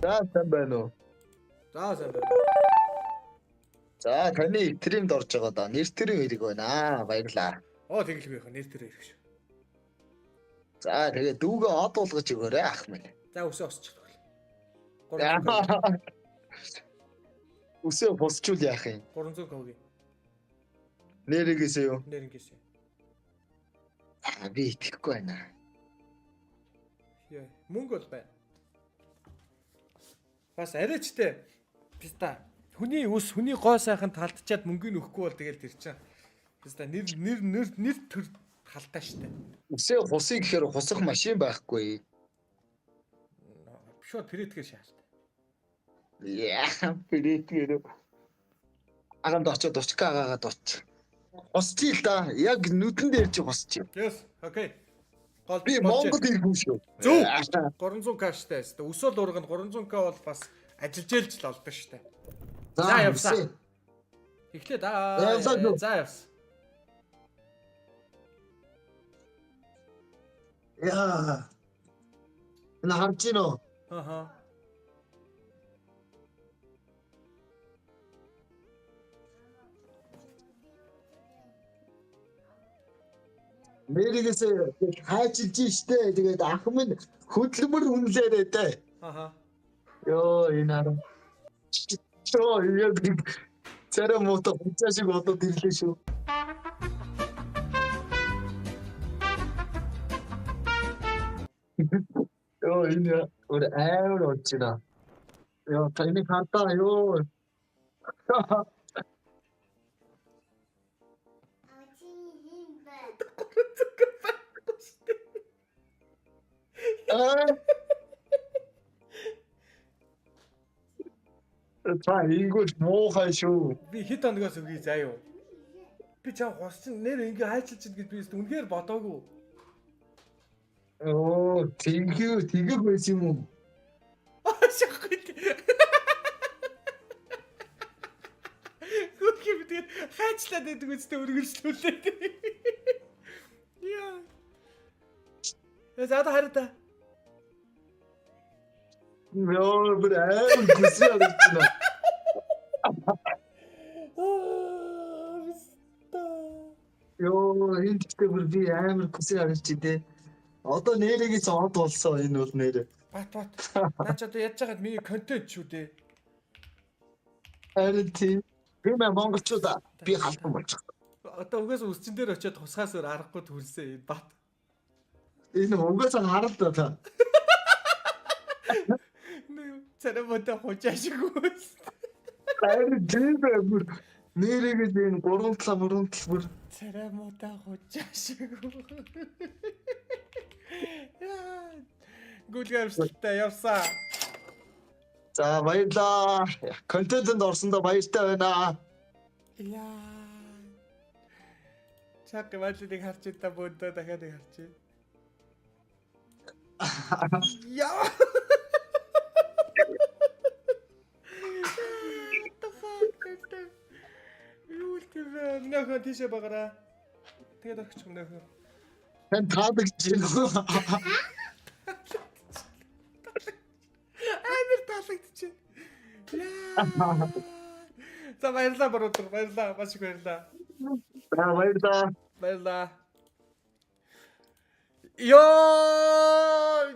За сайн байна уу? За сайн байна. За таны стримд орж байгаа да. Нэр төрийн хэрэг байна. Баярлаа. Оо тэглэв яах нэр төрөө ирэх шүү. За тэгээ дүүгээ од болгож өгөөрэй ах минь. За өсөө осчих төгөл. Үсээ босчул яах юм? 300 ковгийн. Нэрээгээсээ юу? Нэр ингээс. Би итгэхгүй байна. Яа, мөнгө бол байна. Бас арайчтэй. Писта. Хүний ус, хүний гой сайхан талтчаад мөнгөний өгөхгүй бол тэгэл тэр чинь. Писта нэр төр халтаа штэ. Үсээ хусыг гэхээр хусах машин байхгүй. Шууд пирэтгээр шаалт. Яа, пирэтгээр. Аганд очоод уугаад оч. Хосчих л да. Яг нүдэн дээр чи хосчих. Yes, окей. Гол Би Монгол иргэн шүү. Зөв. 300к штэ. Өсөөл урганд 300к бол бас ажиллаж ээлж л олдсон штэ. За явсаа. Эхлээд за явс. Яа. Энэ харж гинөө. Аха. Нэрээс хайчилж штэ. Тэгээд ах минь хөдөлмөр үнэлээрээ дээ. Аха. Йоо энэ арга. Чоо яг царай мото хуцаа шиг бодоод ирлээ шүү. Йоо энэ өөр амар очино. Йоо таны хатаа ёо. Та ингүүл муухай шүү. Би хэд хоногоос өгье заа юу. Би чам хос чин нэр ингээ хайчилж гээд би үнэхээр бодоогүй. Оо, тэгэх байсан юм уу? Шахгүй. Гүрхи би тэгээд хайчлаад байдаг үстэй өргөжлүүлээд. Яа. За та хараа. Йоо, бүр амар гүсээ авчихна. Йоо, энэ гэхдээ бүр би амар гүсээ авчихдээ. Одоо нэрээс од болсон энэ бол нэрээ. Бат. Наач одоо яаж чагаад миний контент шүү дээ. Харин тийм. Би монголчуудаа би халдан болчих. Одоо угаас үсчин дээр очиод тусгаас өөр аргагүй төрсөн энэ бат. Энэ угаасаа харалт та. Царай мотой хожаашгүй. Харин тийм бүр нэрээс энэ 3 бүр царай мотой хожаашгүй. Гүлгэрсэлтэй явсаа. За баярлаа. Контентэнд орсондоо баяртай байна. Яа. Чаг гэмэлийг харж та бөөдөө дахиад харчих. Яа. Юу тэр нөхөн тийшээ багаараа. Тэгээд өгч юм нөхөн. Хэн таадагч юм. Амар таалагдчих. Яа. За баярлаа баруутар баярлаа маш их баярлаа. Баярлаа. Ёо.